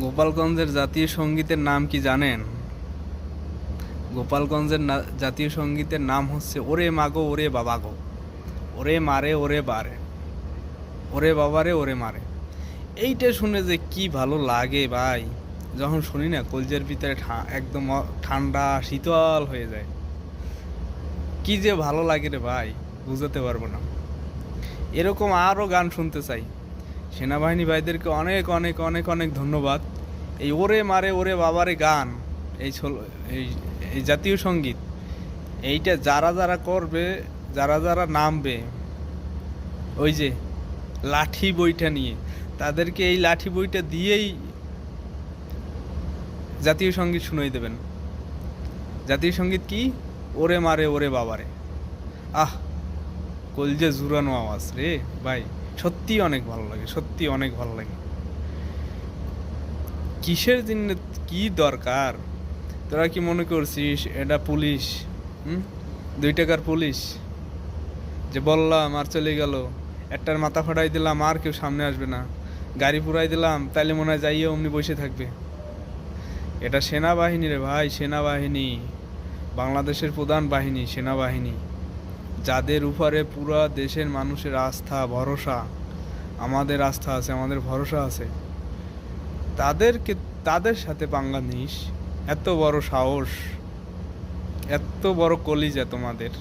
গোপালগঞ্জের জাতীয় সঙ্গীতের নাম কি জানেন? গোপালগঞ্জের জাতীয় সঙ্গীতের নাম হচ্ছে ওরে মাগো ওরে বাবা গো, ওরে মারে ওরে বারে, ওরে বাবারে ওরে মারে। এইটা শুনে যে কি ভালো লাগে ভাই, যখন শুনি না কলজের ভিতরে একদম ঠান্ডা শীতল হয়ে যায়। কি যে ভালো লাগে রে ভাই, বুঝাতে পারবো না। এরকম আরও গান শুনতে চাই। সেনাবাহিনী ভাইদেরকে অনেক অনেক অনেক অনেক ধন্যবাদ। এই ওরে মারে ওরে বাবারে গান, এই এই এই জাতীয় সঙ্গীত, এইটা যারা যারা করবে, যারা যারা নামবে, ওই যে লাঠি বইটা নিয়ে, তাদেরকে এই লাঠি বইটা দিয়েই জাতীয় সঙ্গীত শুনাই দেবেন। জাতীয় সঙ্গীত কি? ওরে মারে ওরে বাবারে। আহ, কলজে জুরানো আওয়াজ রে ভাই, সত্যি অনেক ভালো লাগে, সত্যি অনেক ভালো লাগে। কিসের জন্য, কি দরকার? তোরা কি মনে করছিস এটা পুলিশ? 2 টাকার পুলিশ যে বললাম আর চলে গেল, একটার মাথা ফাটাই দিলাম আর কেউ সামনে আসবে না, গাড়ি পুরাই দিলাম তাইলে মনে হয় যাইয়ে অমনি বসে থাকবে? এটা সেনাবাহিনী রে ভাই, সেনাবাহিনী, বাংলাদেশের প্রধান বাহিনী সেনাবাহিনী, যাদের উপরে পুরো দেশের মানুষের আস্থা ভরসা। আমাদের আস্থা আছে, আমাদের ভরসা আছে। তাদেরকে, তাদের সাথে পাঙ্গা নিস? এত বড় সাহস, এত বড় কলিজা তোমাদের!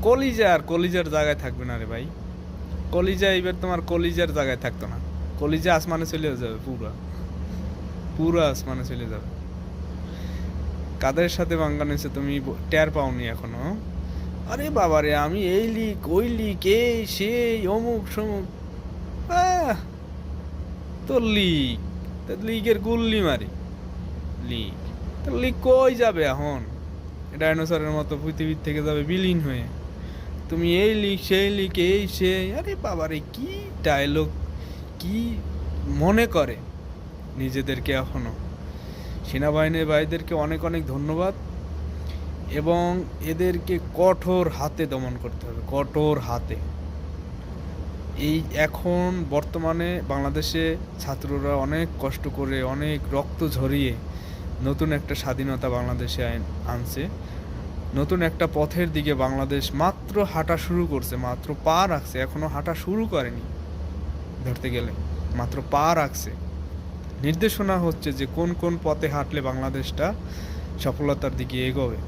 কলিজা আর কলিজার জায়গায় থাকবে না রে ভাই। কলিজা এবার তোমার কলিজার জায়গায় থাকতো না, কলিজা আসমানে চলে যাবে, পুরা পুরা আসমানে চলে যাবে। কাদের সাথে পাঙ্গা নিয়েছে তুমি টের পাওনি এখনো? আরে বাবারে, আমি এই লিক ওই লিক, এই সেই অমুক সমুক। তোর লিক, তোর লিকের গুল্লি মারি। লিক, তোর লিক কই যাবে এখন? ডাইনোসরের মতো পৃথিবীর থেকে যাবে বিলীন হয়ে। তুমি এই লিক সেই লিক, এই সেই, আরে বাবারে কি ডায়লগ, কি মনে করে নিজেদেরকে এখনো। সেনাবাহিনীর ভাইদেরকে অনেক অনেক ধন্যবাদ, এবং এদেরকে কঠোর হাতে দমন করতে হবে, কঠোর হাতে। এই এখন বর্তমানে বাংলাদেশে ছাত্ররা অনেক কষ্ট করে, অনেক রক্ত ঝরিয়ে নতুন একটা স্বাধীনতা বাংলাদেশে আনছে। নতুন একটা পথের দিকে বাংলাদেশ মাত্র হাঁটা শুরু করছে, মাত্র পা রাখছে, এখনো হাঁটা শুরু করেনি। ধরতে গেলে মাত্র পা রাখছে। নির্দেশনা হচ্ছে যে কোন কোন পথে হাঁটলে বাংলাদেশটা সফলতার দিকে এগোবে।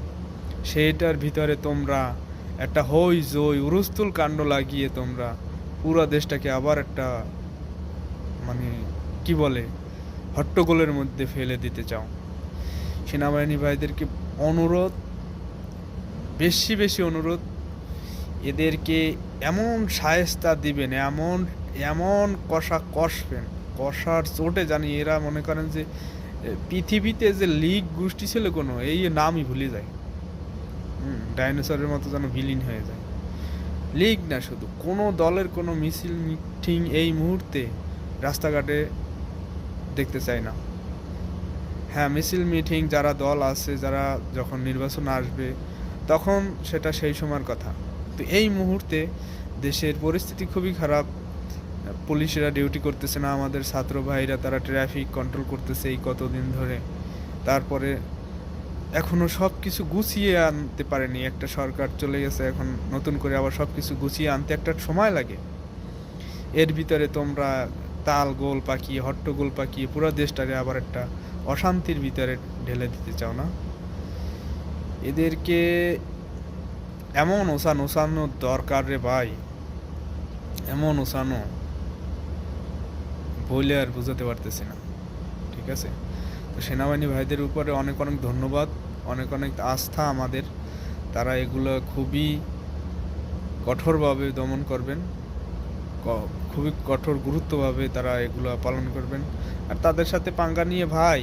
সেইটার ভিতরে তোমরা একটা হই জই উরুস্তুল কাণ্ড লাগিয়ে তোমরা পুরো দেশটাকে আবার একটা, মানে কি বলে, হট্টগোলের মধ্যে ফেলে দিতে চাও। সেনাবাহিনী ভাইদেরকে অনুরোধ, বেশি বেশি অনুরোধ, এদেরকে এমন শায়েস্তা দিবেন, এমন এমন কষা কষবেন, কষার চোটে জানি এরা মনে করেন যে পৃথিবীতে যে লীগ গোষ্ঠী ছিল কোনো, এই নামই ভুলে যায়। ডাইনোসরের মতো যেন বিলীন হয়ে যায়। লীগ না, শুধু কোনো দলের কোনো মিছিল মিটিং এই মুহূর্তে রাস্তাঘাটে দেখতে চাই না। হ্যাঁ, মিছিল মিটিং যারা দল আছে, যারা যখন নির্বাচন আসবে তখন সেটা সেই সময়ের কথা। তো এই মুহূর্তে দেশের পরিস্থিতি খুবই খারাপ। পুলিশেরা ডিউটি করতেছে না, আমাদের ছাত্র ভাইরা তারা ট্রাফিক কন্ট্রোল করতেছে এই কতদিন ধরে। তারপরে এখনও সব কিছু গুছিয়ে আনতে পারেনি। একটা সরকার চলে গেছে, এখন নতুন করে আবার সব কিছু গুছিয়ে আনতে একটা সময় লাগে। এর ভিতরে তোমরা তাল গোল পাকিয়ে, হট্টগোল পাকিয়ে পুরো দেশটাকে আবার একটা অশান্তির ভিতরে ঢেলে দিতে চাও না? এদেরকে এমন ওসানোর দরকার রে ভাই, এমন ওসানো বলে আর বুঝাতে পারতেছি না। ঠিক আছে, তো সেনাবাহিনী ভাইদের উপরে অনেক অনেক ধন্যবাদ, অনেক অনেক আস্থা আমাদের। তারা এগুলো খুবই কঠোরভাবে দমন করবেন, খুবই কঠোর গুরুত্বভাবে তারা এগুলো পালন করবেন। আর তাদের সাথে পাঙ্গা নিয়ে ভাই,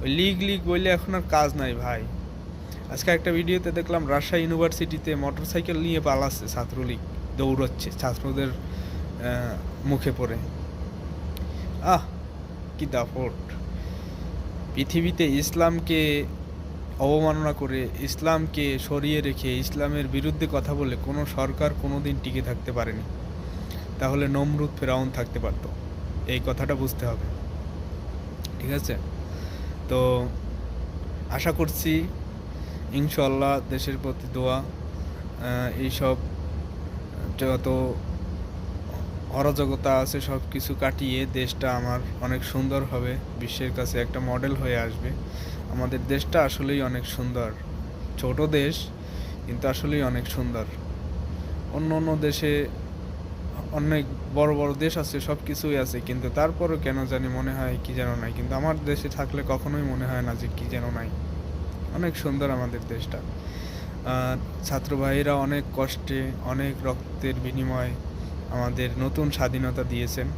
ওই লিগ লিগ বললে এখন আর কাজ নাই ভাই। আজকে একটা ভিডিওতে দেখলাম রাজশাহী ইউনিভার্সিটিতে মোটরসাইকেল নিয়ে পালাচ্ছে ছাত্রলীগ, দৌড়চ্ছে ছাত্রদের মুখে পড়ে। কি দাপট! পৃথিবীতে ইসলামকে অবমাননা করে, ইসলামকে সরিয়ে রেখে, ইসলামের বিরুদ্ধে কথা বলে কোনো সরকার কোনো দিন টিকে থাকতে পারেনি। তাহলে নমরুদ ফেরাউন থাকতে পারত, এই কথাটা বুঝতে হবে। ঠিক আছে? তো আশা করছি ইনশাআল্লাহ দেশের প্রতি দোয়া, এইসব যত অরাজকতা আছে সব কিছু কাটিয়ে দেশটা আমার অনেক সুন্দর হবে, বিশ্বের কাছে একটা মডেল হয়ে আসবে। আমাদের দেশটা আসলেই অনেক সুন্দর, ছোট দেশ কিন্তু আসলেই অনেক সুন্দর। অন্য অন্য দেশে অনেক বড় বড় দেশ আছে, সব কিছুই আছে, কিন্তু তারপরও কেন জানি মনে হয় কি যেন নাই। কিন্তু আমার দেশে থাকলে কখনোই মনে হয় না যে কি যেন নাই। অনেক সুন্দর আমাদের দেশটা। ছাত্র ভাইয়েরা অনেক কষ্টে, অনেক রক্তের বিনিময়ে আমাদের নতুন স্বাধীনতা দিয়েছেন।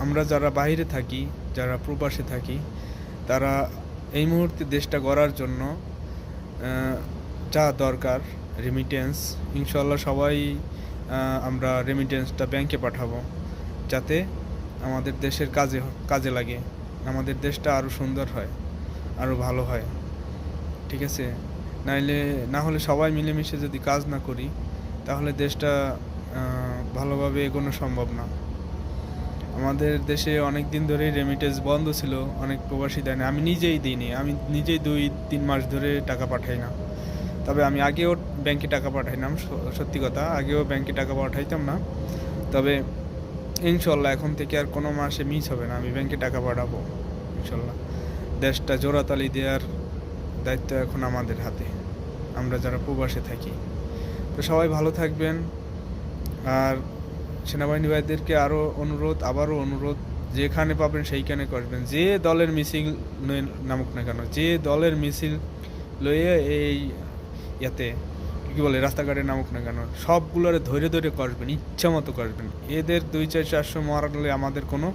আমরা যারা বাইরে থাকি, যারা প্রবাসে থাকি, তারা এই মুহূর্তে দেশটা গড়ার জন্য যা দরকার রেমিটেন্স, ইনশাল্লাহ সবাই আমরা রেমিটেন্সটা ব্যাংকে পাঠাবো, যাতে আমাদের দেশের কাজে লাগে, আমাদের দেশটা আরও সুন্দর হয়, আরও ভালো হয়। ঠিক আছে? না হলে সবাই মিলেমিশে যদি কাজ না করি, তাহলে দেশটা ভালোভাবে এগোনো সম্ভব না। আমাদের দেশে অনেক দিন ধরেই রেমিটেন্স বন্ধ ছিল, অনেক প্রবাসী দেয় না। আমি নিজেই দিইনি, আমি নিজেই 2-3 মাস ধরে টাকা পাঠাই না। তবে আমি আগেও ব্যাংকে টাকা পাঠাইতাম, সত্যি কথা, আগেও ব্যাংকে টাকা পাঠাইতাম না। তবে ইনশাল্লাহ এখন থেকে আর কোনো মাসে মিস হবে না, আমি ব্যাংকে টাকা পাঠাবো ইনশাল্লাহ। দেশটা জোড়াতালি দেওয়ার দায়িত্ব এখন আমাদের হাতে, আমরা যারা প্রবাসে থাকি। তো সবাই ভালো থাকবেন। আর সেনাবাহিনী ভাইদেরকে আবারও অনুরোধ, যেখানে পাবেন সেইখানে করবেন। যে দলের মিছিল নামুক না কেন, যে দলের মিছিল লইয়ে এই ইয়াতে কী বলে রাস্তাঘাটে নামুক না কেন, সবগুলোরে ধরে ধরে করবেন, ইচ্ছা মতো করবেন। এদের 200-400 মারলে আমাদের কোনো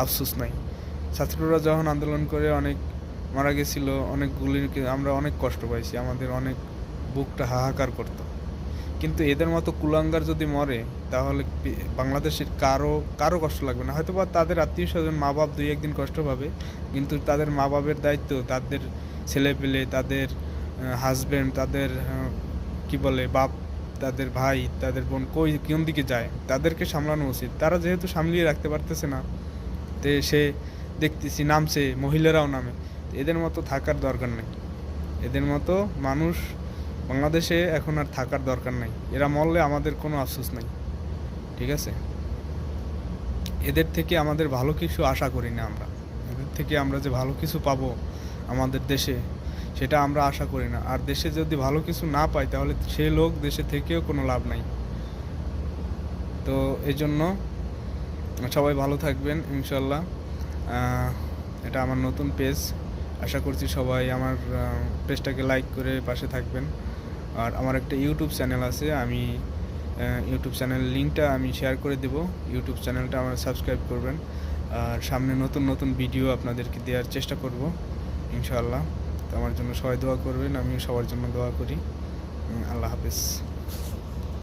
আফসোস নাই। ছাত্ররা যখন আন্দোলন করে অনেক মারা গেছিল, অনেকগুলিকে আমরা অনেক কষ্ট পাইছি, আমাদের অনেক বুকটা হাহাকার করতো। কিন্তু এদের মতো কুলাঙ্গার যদি মরে, তাহলে বাংলাদেশের কারো কষ্ট লাগবে না। হয়তো বা তাদের আত্মীয় স্বজন, মা বাপ 2-1 দিন কষ্ট পাবে, কিন্তু তাদের মা বাপের দায়িত্ব, তাদের ছেলে পেলে, তাদের হাজব্যান্ড, তাদের কি বলে বাপ, তাদের ভাই, তাদের বোন কোন দিকে যায়, তাদেরকে সামলানো উচিত। তারা যেহেতু সামলিয়ে রাখতে পারতেছে না, তে সে দেখতেছি নামছে, মহিলারাও নামে। এদের মতো থাকার দরকার নেই, এদের মতো মানুষ বাংলাদেশে এখন আর থাকার দরকার নাই। এরা মরলে আমাদের কোনো আফসোস নাই। ঠিক আছে? এদের থেকে আমাদের ভালো কিছু আশা করি না আমরা। এদের থেকে আমরা যে ভালো কিছু পাবো আমাদের দেশে, সেটা আমরা আশা করি না। আর দেশে যদি ভালো কিছু না পাই, তাহলে সে লোক দেশে থেকেও কোনো লাভ নাই। তো এই জন্য সবাই ভালো থাকবেন ইনশাল্লাহ। এটা আমার নতুন পেজ, আশা করছি সবাই আমার পেজটাকে লাইক করে পাশে থাকবেন। আর আমার একটা ইউটিউব চ্যানেল আছে, আমি ইউটিউব চ্যানেলের লিঙ্কটা আমি শেয়ার করে দেব। ইউটিউব চ্যানেলটা আমার সাবস্ক্রাইব করবেন। আর সামনে নতুন নতুন ভিডিও আপনাদেরকে দেওয়ার চেষ্টা করব ইনশাআল্লাহ। তো আমার জন্য সবাই দোয়া করবেন, আমিও সবার জন্য দোয়া করি। আল্লাহ হাফেজ।